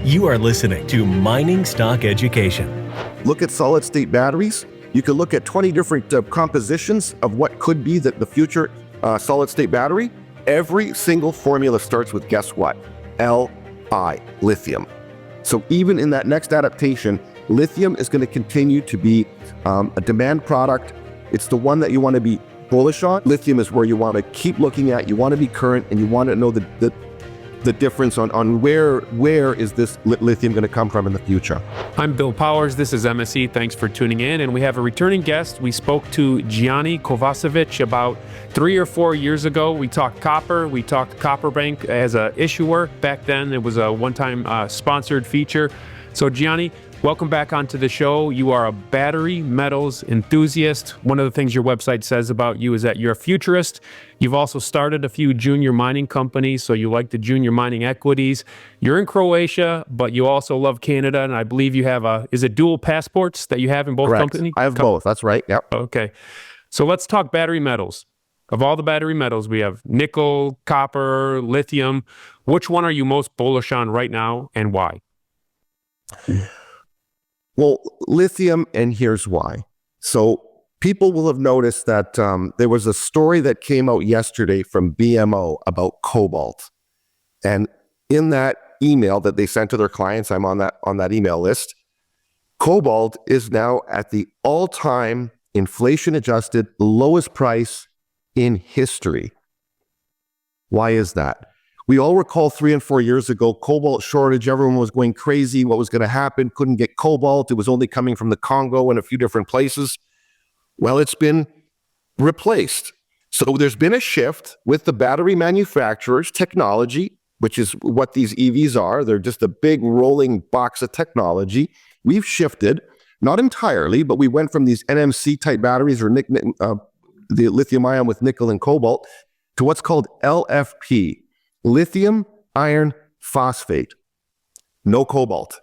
You are listening to Mining Stock Education. Look at solid state batteries. You can look at 20 different compositions of what could be the future solid state battery. Every single formula starts with, guess what? Li, lithium. So even in that next adaptation, lithium is going to continue to be a demand product. It's the one that you want to be bullish on. Lithium is where you want to keep looking at. You want to be current, and you want to know the difference on where is this lithium going to come from in the future. I'm Bill Powers. This is MSE. Thanks for tuning in. And we have a returning guest. We spoke to Gianni Kovacevic about 3 or 4 years ago. We talked copper. We talked Copper Bank as an issuer. Back then, it was a one-time sponsored feature. So Gianni, welcome back onto the show. You are a battery metals enthusiast. One of the things your website says about you is that you're a futurist. You've also started a few junior mining companies, so you like the junior mining equities. You're in Croatia, but you also love Canada, and I believe you have is it dual passports that you have in both companies? I have both. That's right. Yep. Okay. So let's talk battery metals. Of all the battery metals, we have nickel, copper, lithium. Which one are you most bullish on right now, and why? Well, lithium, and here's why. So people will have noticed that there was a story that came out yesterday from BMO about cobalt. And in that email that they sent to their clients, I'm on that email list, cobalt is now at the all-time inflation-adjusted lowest price in history. Why is that? We all recall 3 and 4 years ago, cobalt shortage, everyone was going crazy. What was going to happen? Couldn't get cobalt. It was only coming from the Congo and a few different places. Well, it's been replaced. So there's been a shift with the battery manufacturers' technology, which is what these EVs are. They're just a big rolling box of technology. We've shifted, not entirely, but we went from these NMC type batteries or the lithium ion with nickel and cobalt to what's called LFP. Lithium iron phosphate, no cobalt.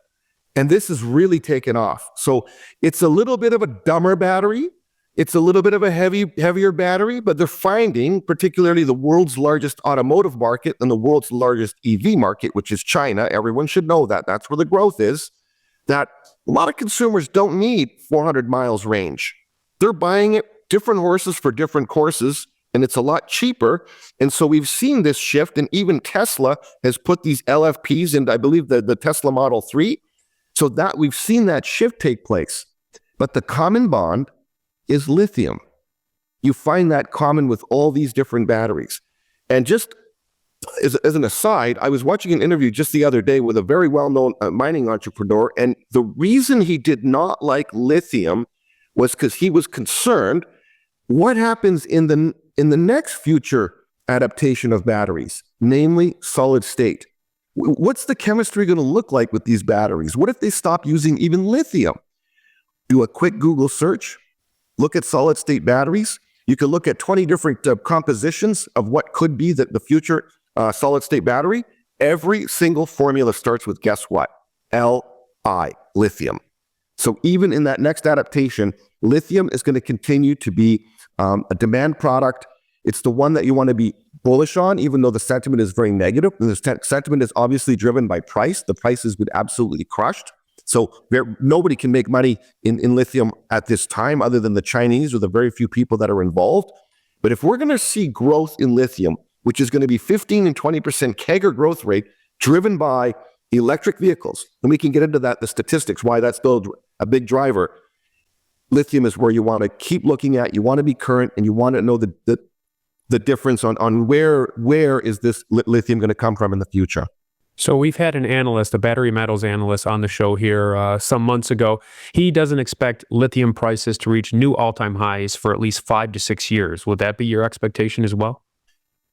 And this has really taken off. So it's a little bit of a dumber battery. It's a little bit of a heavier battery, but they're finding, particularly the world's largest automotive market and the world's largest EV market, which is China. Everyone should know that. That's where the growth is. That a lot of consumers don't need 400 miles range. They're buying it, different horses for different courses, and it's a lot cheaper. And so we've seen this shift, and even Tesla has put these LFPs in, I believe, the Tesla Model 3. So that we've seen that shift take place. But the common bond is lithium. You find that common with all these different batteries. And just as an aside, I was watching an interview just the other day with a very well-known mining entrepreneur, and the reason he did not like lithium was because he was concerned what happens in the next future adaptation of batteries, namely solid state. What's the chemistry going to look like with these batteries? What if they stop using even lithium? Do a quick Google search, look at solid state batteries. You can look at 20 different compositions of what could be the future solid state battery. Every single formula starts with, guess what? Li, lithium. So even in that next adaptation, lithium is going to continue to be a demand product. It's the one that you want to be bullish on, even though the sentiment is very negative. And the sentiment is obviously driven by price. The price has been absolutely crushed. So nobody can make money in lithium at this time other than the Chinese or the very few people that are involved. But if we're going to see growth in lithium, which is going to be 15 and 20% CAGR growth rate driven by electric vehicles, and we can get into that, the statistics, why that's still a big driver. Lithium is where you want to keep looking at. You want to be current, and you want to know the difference on where is this lithium going to come from in the future. So we've had an analyst, a battery metals analyst on the show here some months ago. He doesn't expect lithium prices to reach new all-time highs for at least 5 to 6 years. Would that be your expectation as well?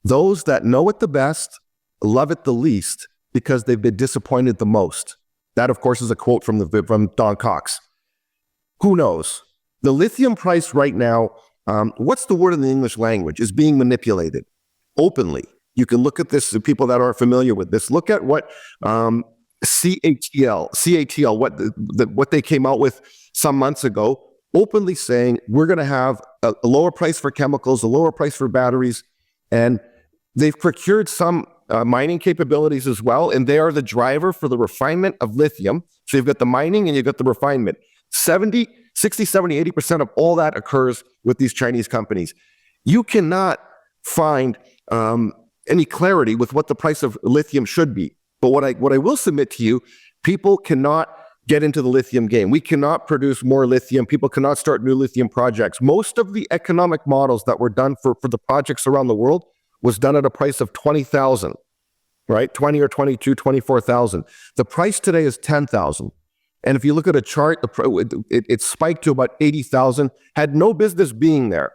Those that know it the best love it the least because they've been disappointed the most. That, of course, is a quote from Don Cox. Who knows? The lithium price right now, what's the word in the English language, is being manipulated openly. You can look at this, the people that aren't familiar with this, look at what CATL, what they came out with some months ago, openly saying we're going to have a lower price for chemicals, a lower price for batteries, and they've procured some mining capabilities as well, and they are the driver for the refinement of lithium. So you've got the mining and you've got the refinement. 60, 70, 80% of all that occurs with these Chinese companies. You cannot find any clarity with what the price of lithium should be. But what I will submit to you, people cannot get into the lithium game. We cannot produce more lithium. People cannot start new lithium projects. Most of the economic models that were done for the projects around the world was done at a price of 20,000, right? 20 or 22, 24,000. The price today is 10,000. And if you look at a chart, it spiked to about 80,000, had no business being there.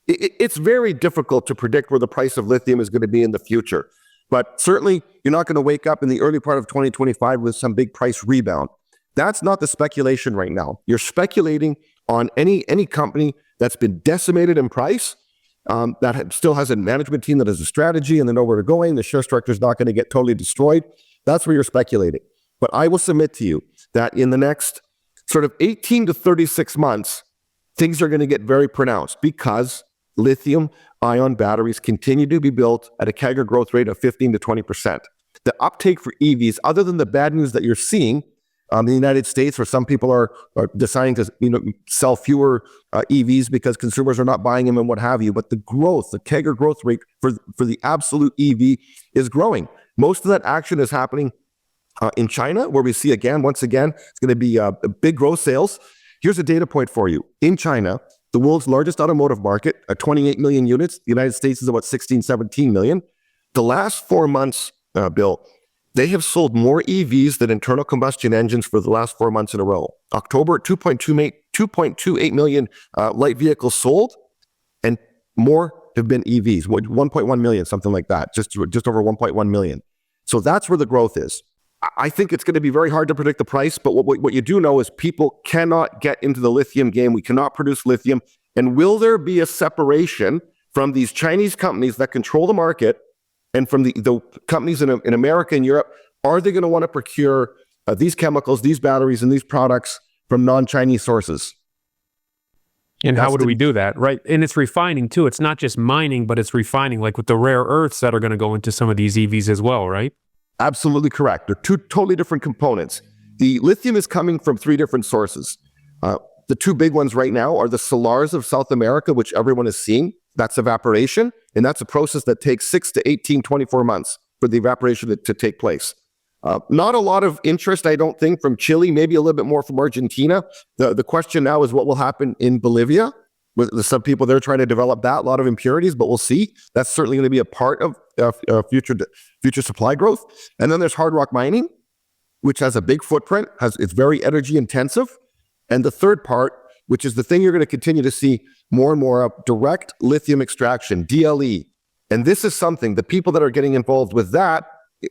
It's very difficult to predict where the price of lithium is going to be in the future. But certainly, you're not going to wake up in the early part of 2025 with some big price rebound. That's not the speculation right now. You're speculating on any company that's been decimated in price, that still has a management team that has a strategy and they know where they're going. The share structure is not going to get totally destroyed. That's where you're speculating. But I will submit to you that in the next sort of 18 to 36 months, things are going to get very pronounced because lithium-ion batteries continue to be built at a CAGR growth rate of 15 to 20%. The uptake for EVs, other than the bad news that you're seeing in the United States, where some people are deciding to sell fewer EVs because consumers are not buying them and what have you, but the growth, the CAGR growth rate for the absolute EV is growing. Most of that action is happening in China, where we see once again, it's going to be big growth sales. Here's a data point for you. In China, the world's largest automotive market, at 28 million units. The United States is about 16, 17 million. The last 4 months, Bill, they have sold more EVs than internal combustion engines for the last 4 months in a row. October, 2.28 million light vehicles sold, and more have been EVs, 1.1 million, something like that, just over 1.1 million. So that's where the growth is. I think it's going to be very hard to predict the price, but what you do know is people cannot get into the lithium game. We cannot produce lithium. And will there be a separation from these Chinese companies that control the market and from the companies in America and Europe? Are they going to want to procure these chemicals, these batteries, and these products from non-Chinese sources? And how would we do that, right? And it's refining too. It's not just mining, but it's refining, like with the rare earths that are going to go into some of these EVs as well, right? Absolutely correct. They're two totally different components. The lithium is coming from 3 different sources. The 2 big ones right now are the salars of South America, which everyone is seeing. That's evaporation, and that's a process that takes 6 to 18, 24 months for the evaporation to take place. Not a lot of interest, I don't think, from Chile, maybe a little bit more from Argentina. The question now is what will happen in Bolivia. With some people, they're trying to develop that, a lot of impurities, but we'll see. That's certainly going to be a part of future supply growth. And then there's hard rock mining, which has a big footprint, it's very energy intensive. And the third part, which is the thing you're going to continue to see more and more of, direct lithium extraction, DLE. And this is something, the people that are getting involved with that,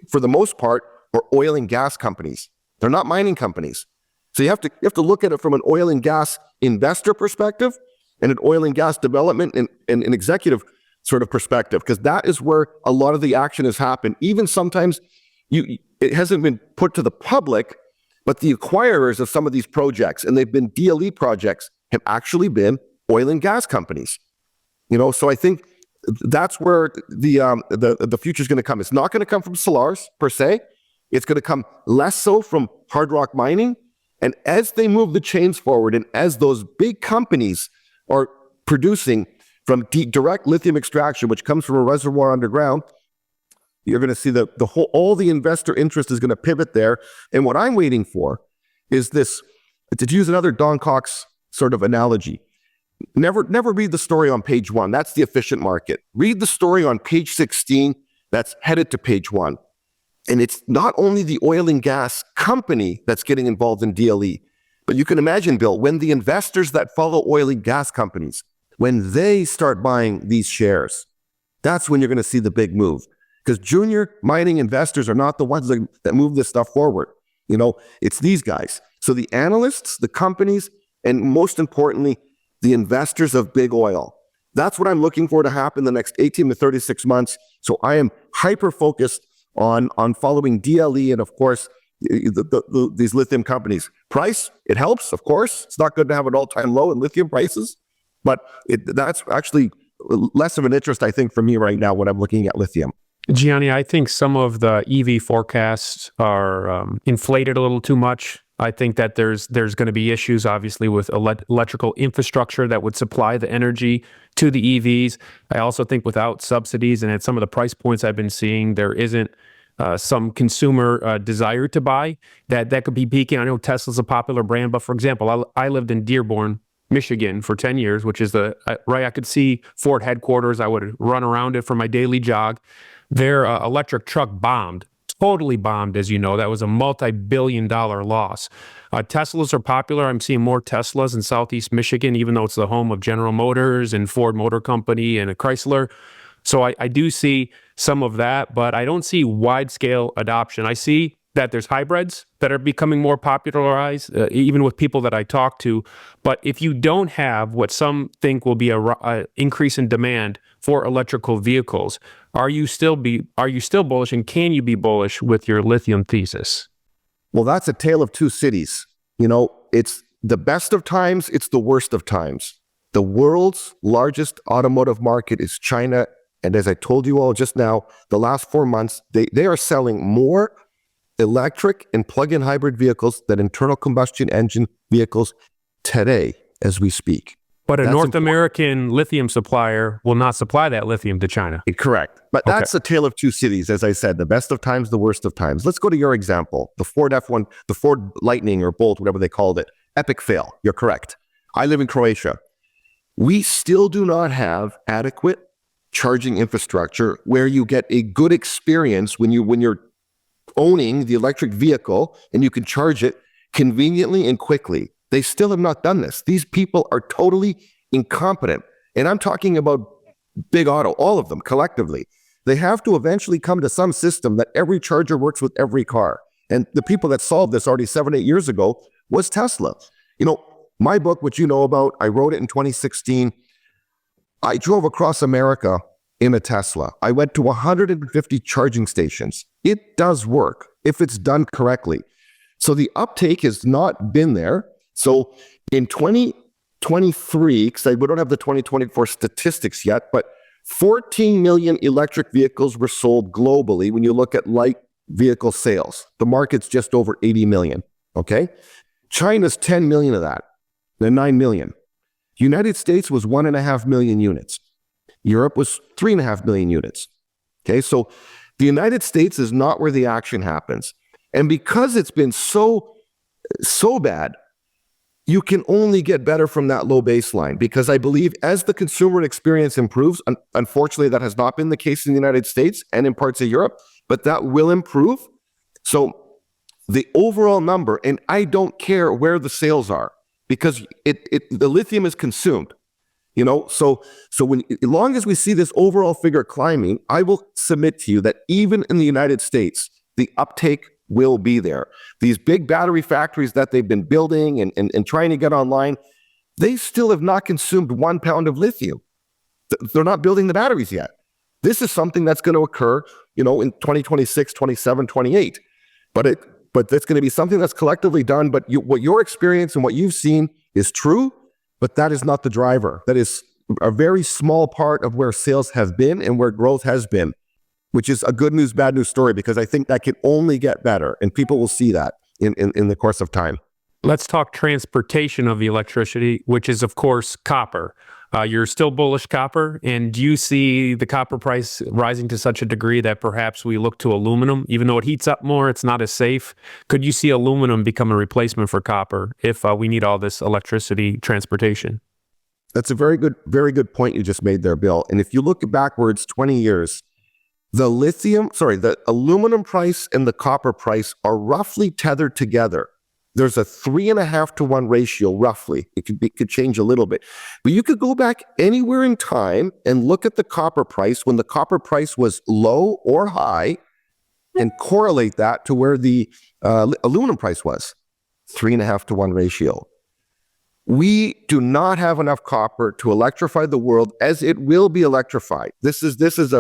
for the most part, are oil and gas companies. They're not mining companies. So you have to look at it from an oil and gas investor perspective and an oil and gas development and an executive sort of perspective, because that is where a lot of the action has happened. Even sometimes it hasn't been put to the public, but the acquirers of some of these projects, and they've been DLE projects, have actually been oil and gas companies. So I think that's where the future is going to come. It's not going to come from salars per se. It's going to come less so from hard rock mining. And as they move the chains forward, and as those big companies are producing from direct lithium extraction, which comes from a reservoir underground, you're going to see all the investor interest is going to pivot there. And what I'm waiting for is this, to use another Don Cox sort of analogy. Never read the story on page 1. That's the efficient market. Read the story on page 16. That's headed to page 1. And it's not only the oil and gas company that's getting involved in DLE, but you can imagine, Bill, when the investors that follow oil and gas companies, when they start buying these shares, that's when you're going to see the big move. Because junior mining investors are not the ones that move this stuff forward. It's these guys. So the analysts, the companies, and most importantly, the investors of big oil. That's what I'm looking for to happen the next 18 to 36 months. So I am hyper-focused on following DLE and, of course, these lithium companies. Price, it helps, of course. It's not good to have an all-time low in lithium prices, but that's actually less of an interest, I think, for me right now when I'm looking at lithium. Gianni, I think some of the EV forecasts are inflated a little too much. I think that there's going to be issues, obviously, with electrical infrastructure that would supply the energy to the EVs. I also think without subsidies and at some of the price points I've been seeing, there isn't some consumer desire to buy that could be peaking. I know Tesla's a popular brand, but for example, I lived in Dearborn, Michigan for 10 years, which is right. I could see Ford headquarters. I would run around it for my daily jog. Their electric truck bombed, totally bombed, as you know. That was a multi-billion-dollar loss. Teslas are popular. I'm seeing more Teslas in Southeast Michigan, even though it's the home of General Motors and Ford Motor Company and a Chrysler. So I do see some of that, but I don't see wide-scale adoption. I see that there's hybrids that are becoming more popularized, even with people that I talk to. But if you don't have what some think will be a increase in demand for electrical vehicles, are you still bullish, and can you be bullish with your lithium thesis? Well, that's a tale of two cities. You know, it's the best of times, it's the worst of times. The world's largest automotive market is China. And as I told you all just now, the last 4 months, they are selling more electric and plug-in hybrid vehicles than internal combustion engine vehicles today as we speak. But a North American lithium supplier will not supply that lithium to China. Correct. But that's a tale of two cities, as I said, the best of times, the worst of times. Let's go to your example, the Ford F1, the Ford Lightning or Bolt, whatever they called it. Epic fail. You're correct. I live in Croatia. We still do not have adequate charging infrastructure where you get a good experience when you're owning the electric vehicle and you can charge it conveniently and quickly. They still have not done this. These people are totally incompetent. And I'm talking about Big Auto, all of them collectively. They have to eventually come to some system that every charger works with every car. And the people that solved this already 7-8 years ago was Tesla. You know, my book, which you know about, I wrote it in 2016. I drove across America in a Tesla. I went to 150 charging stations. It does work if it's done correctly. So the uptake has not been there. So in 2023, because we don't have the 2024 statistics yet, but 14 million electric vehicles were sold globally when you look at light vehicle sales. The market's just over 80 million, okay? China's 10 million of that. They're 9 million. United States was 1.5 million units. Europe was 3.5 million units. Okay, so the United States is not where the action happens. And because it's been so bad, you can only get better from that low baseline, because I believe as the consumer experience improves, unfortunately that has not been the case in the United States and in parts of Europe, but that will improve. So the overall number, and I don't care where the sales are, because the lithium is consumed, you know. So as long as we see this overall figure climbing, I will submit to you that even in the United States, the uptake will be there. These big battery factories that they've been building and trying to get online, they still have not consumed 1 pound of lithium. They're not building the batteries yet. This is something that's going to occur, you know, in 2026, 27, 28. But that's going to be something that's collectively done. But what your experience and what you've seen is true, but that is not the driver. That is a very small part of where sales have been and where growth has been, which is a good news, bad news story, because I think that can only get better, and people will see that in the course of time. Let's talk transportation of the electricity, which is, of course, copper. You're still bullish copper, and do you see the copper price rising to such a degree that perhaps we look to aluminum? Even though it heats up more, it's not as safe. Could you see aluminum become a replacement for copper if we need all this electricity transportation? That's a very good point you just made there, Bill. And if you look backwards 20 years, the aluminum price and the copper price are roughly tethered together. There's a 3.5 to 1 ratio, roughly. It could change a little bit. But you could go back anywhere in time and look at the copper price when the copper price was low or high and correlate that to where the aluminum price was. 3.5 to 1 ratio. We do not have enough copper to electrify the world as it will be electrified. This is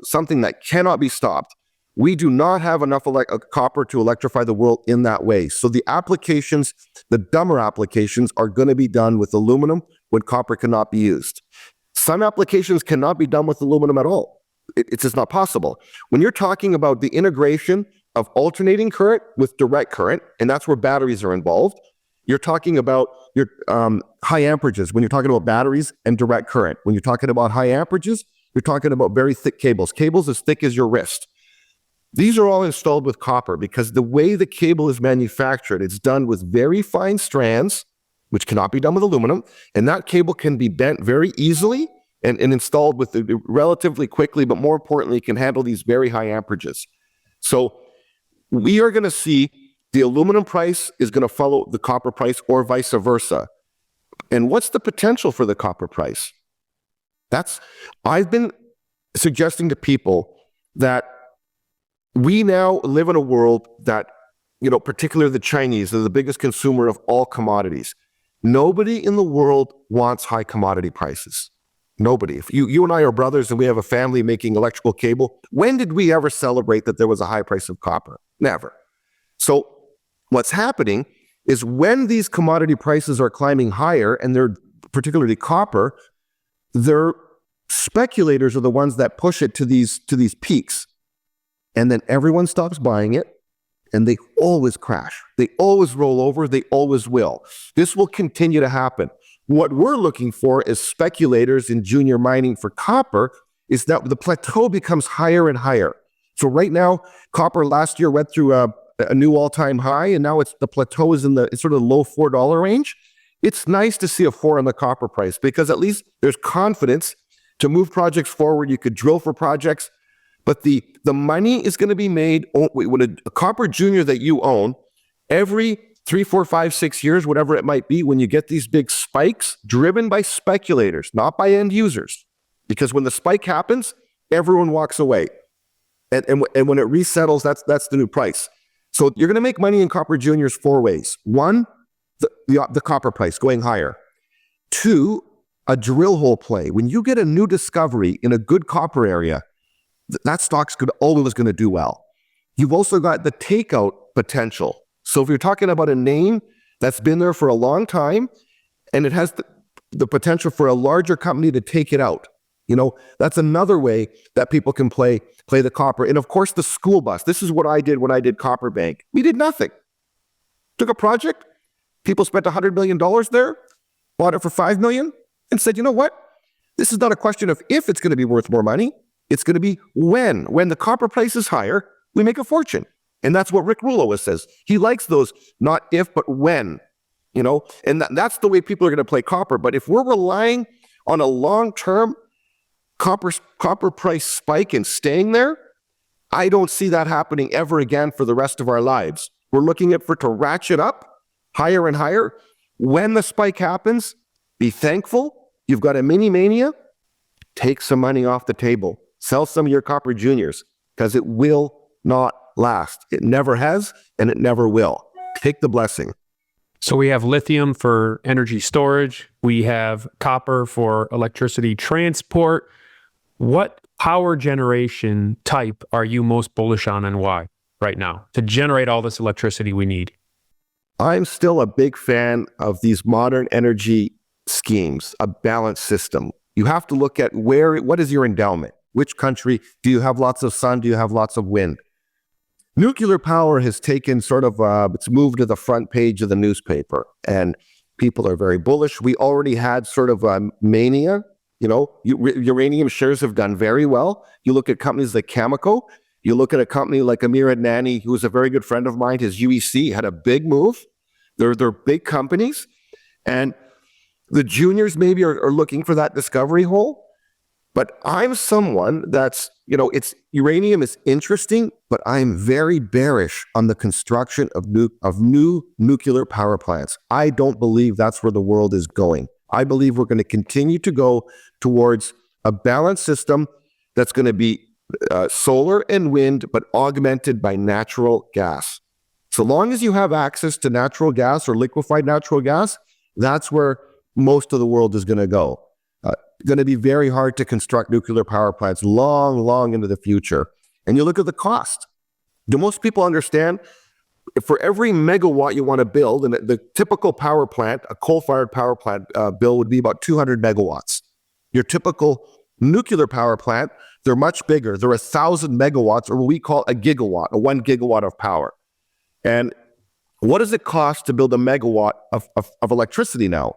something that cannot be stopped. We do not have enough copper to electrify the world in that way. So the applications, the dumber applications, are going to be done with aluminum when copper cannot be used. Some applications cannot be done with aluminum at all. it's just not possible. When you're talking about the integration of alternating current with direct current, and that's where batteries are involved, you're talking about your high amperages. When you're talking about batteries and direct current, when you're talking about high amperages, you're talking about very thick cables as thick as your wrist. These are all installed with copper because the way the cable is manufactured, it's done with very fine strands, which cannot be done with aluminum, and that cable can be bent very easily and installed with relatively quickly, but more importantly, can handle these very high amperages. So we are going to see the aluminum price is going to follow the copper price or vice versa. And what's the potential for the copper price? I've been suggesting to people that we now live in a world that, particularly the Chinese are the biggest consumer of all commodities. Nobody in the world wants high commodity prices. Nobody. If you and I are brothers and we have a family making electrical cable, when did we ever celebrate that there was a high price of copper? Never. So what's happening is when these commodity prices are climbing higher, and they're particularly copper, their speculators are the ones that push it to these peaks. And then everyone stops buying it, and they always crash. They always roll over. They always will. This will continue to happen. What we're looking for as speculators in junior mining for copper is that the plateau becomes higher and higher. So right now, copper last year went through a new all-time high, and now the plateau is in the sort of low $4 range. It's nice to see a 4 on the copper price because at least there's confidence to move projects forward. You could drill for projects, but the money is going to be made when a copper junior that you own every 3, 4, 5, 6 years, whatever it might be, when you get these big spikes driven by speculators, not by end users, because when the spike happens, everyone walks away. And when it resettles, that's the new price. So you're going to make money in copper juniors 4 ways. 1, the copper price going higher. 2, a drill hole play. When you get a new discovery in a good copper area, that stock's always going to do well. You've also got the takeout potential. So if you're talking about a name that's been there for a long time, and it has the potential for a larger company to take it out, that's another way that people can play the copper. And of course, the school bus. This is what I did when I did Copper Bank. We did nothing. Took a project. People spent $100 million there, bought it for $5 million, and said, you know what? This is not a question of if it's going to be worth more money. It's going to be when. When the copper price is higher, we make a fortune. And that's what Rick Rule always says. He likes those, not if, but when. And that's the way people are going to play copper. But if we're relying on a long-term copper price spike and staying there, I don't see that happening ever again for the rest of our lives. We're looking for it to ratchet up higher and higher. When the spike happens, be thankful. You've got a mini mania. Take some money off the table. Sell some of your copper juniors because it will not last. It never has, and it never will. Take the blessing. So we have lithium for energy storage. We have copper for electricity transport. What power generation type are you most bullish on, and why right now to generate all this electricity we need? I'm still a big fan of these modern energy schemes, a balanced system. You have to look at what is your endowment? Which country? Do you have lots of sun? Do you have lots of wind? Nuclear power has taken it's moved to the front page of the newspaper, and people are very bullish. We already had sort of a mania. Uranium shares have done very well. You look at companies like Cameco. You look at a company like Amir Adnani, who is a very good friend of mine. His UEC had a big move. They're big companies, and the juniors maybe are looking for that discovery hole. But I'm someone that's, uranium is interesting, but I'm very bearish on the construction of new nuclear power plants. I don't believe that's where the world is going. I believe we're going to continue to go towards a balanced system that's going to be solar and wind, but augmented by natural gas. So long as you have access to natural gas or liquefied natural gas, that's where most of the world is going to go. Going to be very hard to construct nuclear power plants long into the future. And you look at the cost. Do most people understand? For every megawatt you want to build, and the typical power plant, a coal-fired power plant bill would be about 200 megawatts. Your typical nuclear power plant They're much bigger. They're 1,000 megawatts, or what we call a gigawatt, a 1 gigawatt of power. And what does it cost to build a megawatt of electricity now?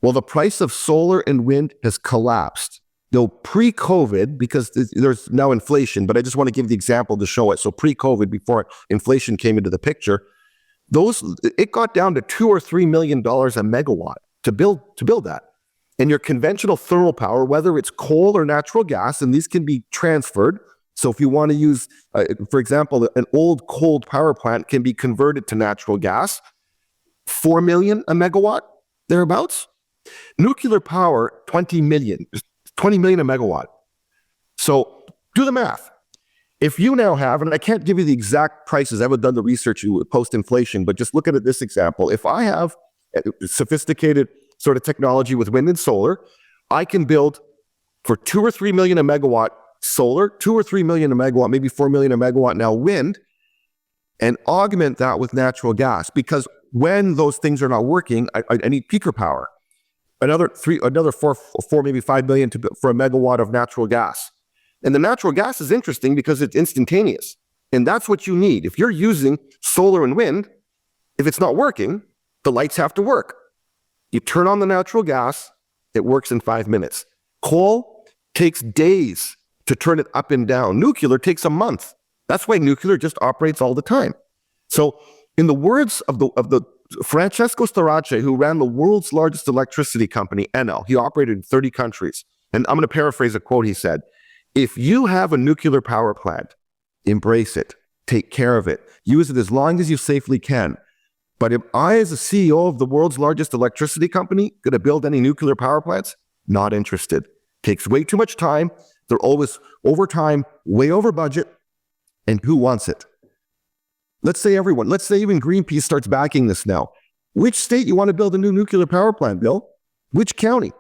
Well, the price of solar and wind has collapsed. Though pre-COVID, because there's now inflation, but I just want to give the example to show it. So pre-COVID, before inflation came into the picture, it got down to $2 or $3 million a megawatt to build that. And your conventional thermal power, whether it's coal or natural gas, and these can be transferred. So if you want to use, for example, an old coal power plant can be converted to natural gas, 4 million a megawatt, thereabouts. Nuclear power, 20 million a megawatt. So do the math. If you now have, and I can't give you the exact prices, I haven't done the research post-inflation, but just look at this example. If I have sophisticated sort of technology with wind and solar, I can build for 2 or 3 million a megawatt solar, 2 or 3 million a megawatt, maybe 4 million a megawatt now wind, and augment that with natural gas. Because when those things are not working, I need peaker power. Another 4, maybe 5 million for a megawatt of natural gas. And the natural gas is interesting because it's instantaneous. And that's what you need. If you're using solar and wind, if it's not working, the lights have to work. You turn on the natural gas, it works in 5 minutes. Coal takes days to turn it up and down. Nuclear takes a month. That's why nuclear just operates all the time. So in the words of the Francesco Starace, who ran the world's largest electricity company, Enel, he operated in 30 countries. And I'm going to paraphrase a quote he said, "If you have a nuclear power plant, embrace it, take care of it, use it as long as you safely can. But if I, as a CEO of the world's largest electricity company, going to build any nuclear power plants? Not interested. Takes way too much time. They're always over time, way over budget. And who wants it?" Let's say even Greenpeace starts backing this now. Which state you want to build a new nuclear power plant, Bill? Which county?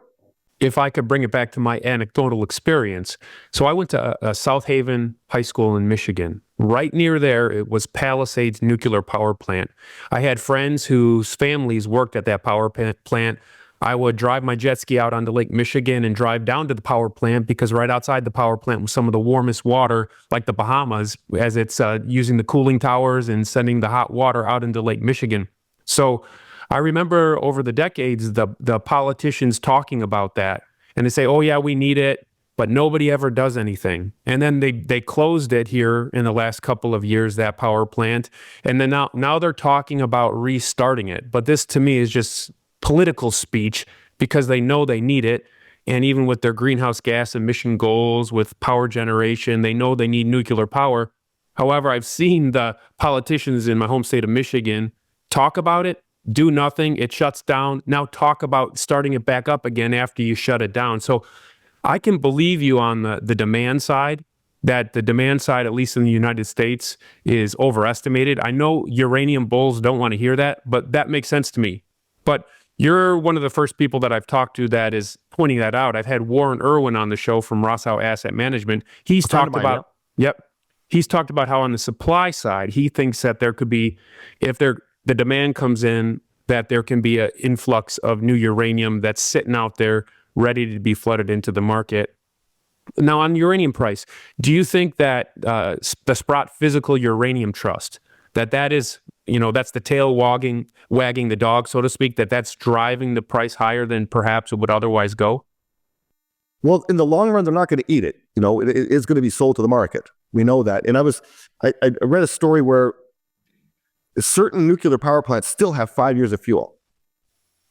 If I could bring it back to my anecdotal experience. So I went to South Haven High School in Michigan. Right near there, it was Palisades Nuclear Power Plant. I had friends whose families worked at that power plant. I would drive my jet ski out onto Lake Michigan and drive down to the power plant because right outside the power plant was some of the warmest water, like the Bahamas, as it's using the cooling towers and sending the hot water out into Lake Michigan. So I remember over the decades, the politicians talking about that. And they say, oh yeah, we need it, but nobody ever does anything. And then they closed it here in the last couple of years, that power plant. And then now they're talking about restarting it. But this to me is just political speech because they know they need it. And even with their greenhouse gas emission goals, with power generation, they know they need nuclear power. However, I've seen the politicians in my home state of Michigan talk about it, do nothing, it shuts down. Now talk about starting it back up again after you shut it down. So I can believe you on the demand side, that the demand side, at least in the United States, is overestimated. I know uranium bulls don't want to hear that, but that makes sense to me. But you're one of the first people that I've talked to that is pointing that out. I've had Warren Irwin on the show from Rossau Asset Management. He's talked about, he's talked about how on the supply side, he thinks that there could be, if the demand comes in, that there can be an influx of new uranium that's sitting out there ready to be flooded into the market. Now on uranium price, do you think that the Sprott Physical Uranium Trust, that is, that's the tail wagging the dog, so to speak, that's driving the price higher than perhaps it would otherwise go? Well, in the long run, they're not going to eat it. It is going to be sold to the market. We know that. And I read a story where certain nuclear power plants still have 5 years of fuel.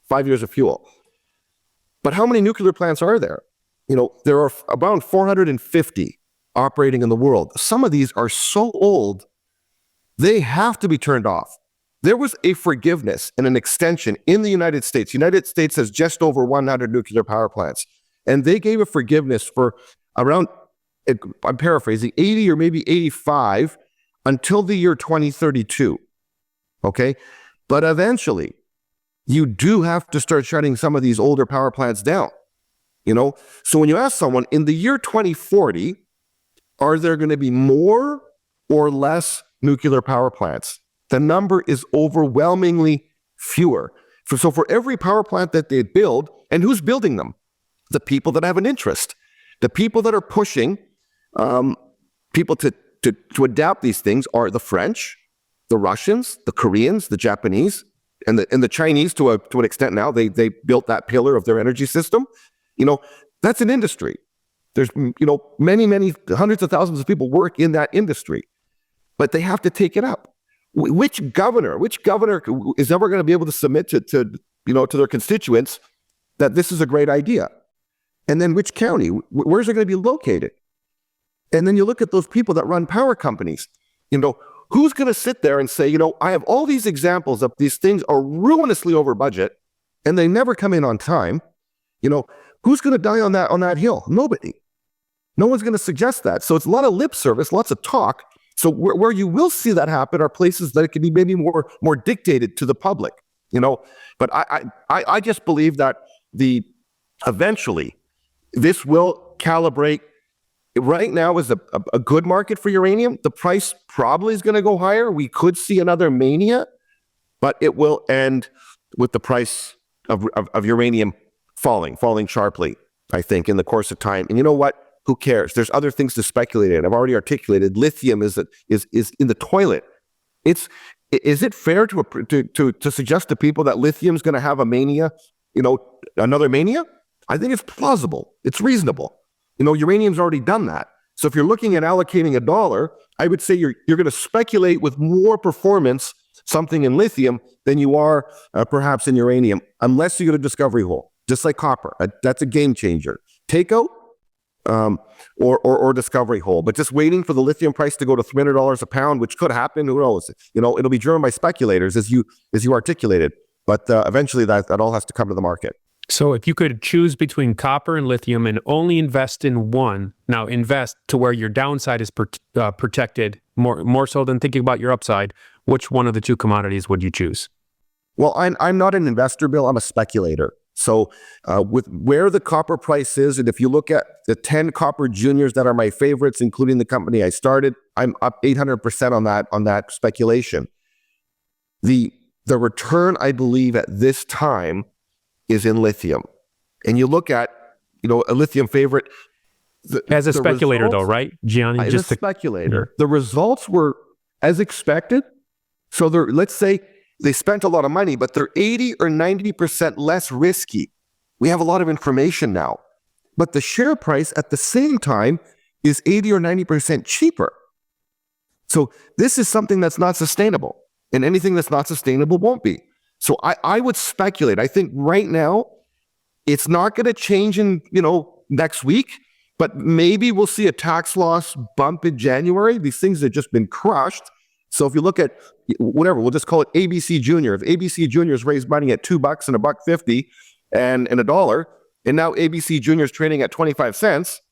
5 years of fuel. But how many nuclear plants are there? There are around 450 operating in the world. Some of these are so old, they have to be turned off. There was a forgiveness and an extension in the United States. The United States has just over 100 nuclear power plants. And they gave a forgiveness for around, I'm paraphrasing, 80 or maybe 85 until the year 2032. Okay? But eventually, you do have to start shutting some of these older power plants down. So when you ask someone, in the year 2040, are there going to be more or less nuclear power plants? The number is overwhelmingly fewer. So for every power plant that they build, and who's building them? The people that have an interest. The people that are pushing people to adapt these things are the French, the Russians, the Koreans, the Japanese, and the Chinese to an extent now. They built that pillar of their energy system. That's an industry. There's many hundreds of thousands of people work in that industry, but they have to take it up. Which governor is ever going to be able to submit to their constituents that this is a great idea? And then which county? Where's it going to be located? And then you look at those people that run power companies. Who's going to sit there and say, I have all these examples of these things are ruinously over budget and they never come in on time. Who's going to die on that hill? Nobody. No one's going to suggest that. So it's a lot of lip service, lots of talk. So where you will see that happen are places that it can be maybe more dictated to the public, But I just believe that eventually this will calibrate. Right now is a good market for uranium. The price probably is going to go higher. We could see another mania, but it will end with the price of uranium falling sharply, I think, in the course of time. And you know what? Who cares? There's other things to speculate in. I've already articulated. Lithium is in the toilet. Is it fair to suggest to people that lithium is going to have a mania? Another mania? I think it's plausible. It's reasonable. Uranium's already done that. So if you're looking at allocating $1, I would say you're going to speculate with more performance something in lithium than you are perhaps in uranium, unless you get a discovery hole, just like copper. That's a game changer. Takeout or discovery hole, but just waiting for the lithium price to go to $300 a pound, which could happen. Who knows? It'll be driven by speculators, as you articulated. But eventually, that all has to come to the market. So if you could choose between copper and lithium and only invest in one, now invest to where your downside is protected more so than thinking about your upside, which one of the two commodities would you choose? Well, I'm not an investor, Bill. I'm a speculator. So with where the copper price is, and if you look at the 10 copper juniors that are my favorites, including the company I started, I'm up 800% on that speculation. The return, I believe, at this time is in lithium. And you look at, a lithium favorite. As a speculator though, right, Gianni? As a speculator. The results were as expected. So let's say they spent a lot of money, but they're 80 or 90% less risky. We have a lot of information now. But the share price at the same time is 80 or 90% cheaper. So this is something that's not sustainable. And anything that's not sustainable won't be. So I would speculate. I think right now, it's not going to change in, next week, but maybe we'll see a tax loss bump in January. These things have just been crushed. So if you look at whatever, we'll just call it ABC Junior. If ABC Juniors raised money at $2 and $1.50 and $1, and now ABC Junior is trading at 25 cents,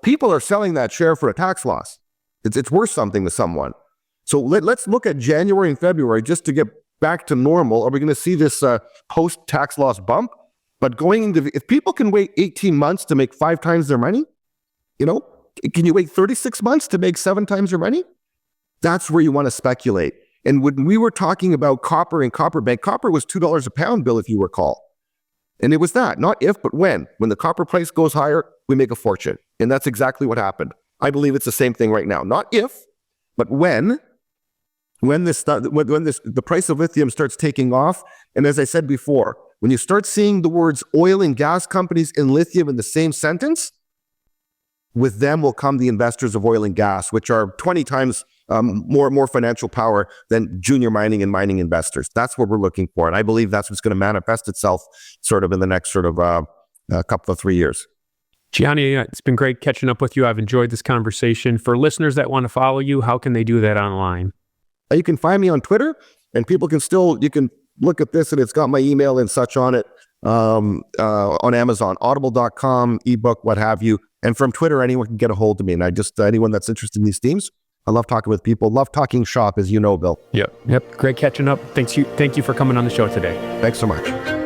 people are selling that share for a tax loss. It's worth something to someone. So let's look at January and February just to get back to normal. Are we going to see this post-tax loss bump? But if people can wait 18 months to make 5 times their money, can you wait 36 months to make 7 times your money? That's where you want to speculate. And when we were talking about copper and copper bank, copper was $2 a pound, Bill, if you recall. And it was that, not if, but when. When the copper price goes higher, we make a fortune. And that's exactly what happened. I believe it's the same thing right now. Not if, but when the price of lithium starts taking off. And as I said before, when you start seeing the words oil and gas companies and lithium in the same sentence, with them will come the investors of oil and gas, which are 20 times more financial power than junior mining and mining investors. That's what we're looking for. And I believe that's what's going to manifest itself sort of in the next couple of 3 years. Gianni, it's been great catching up with you. I've enjoyed this conversation. For listeners that want to follow you, how can they do that online? You can find me on Twitter, and people you can look at this, and it's got my email and such on it, on Amazon, audible.com, ebook, what have you. And from Twitter, anyone can get a hold of me. And anyone that's interested in these themes, I love talking with people, love talking shop, as you know, Bill. Yep. Great catching up. Thank you for coming on the show today. Thanks so much.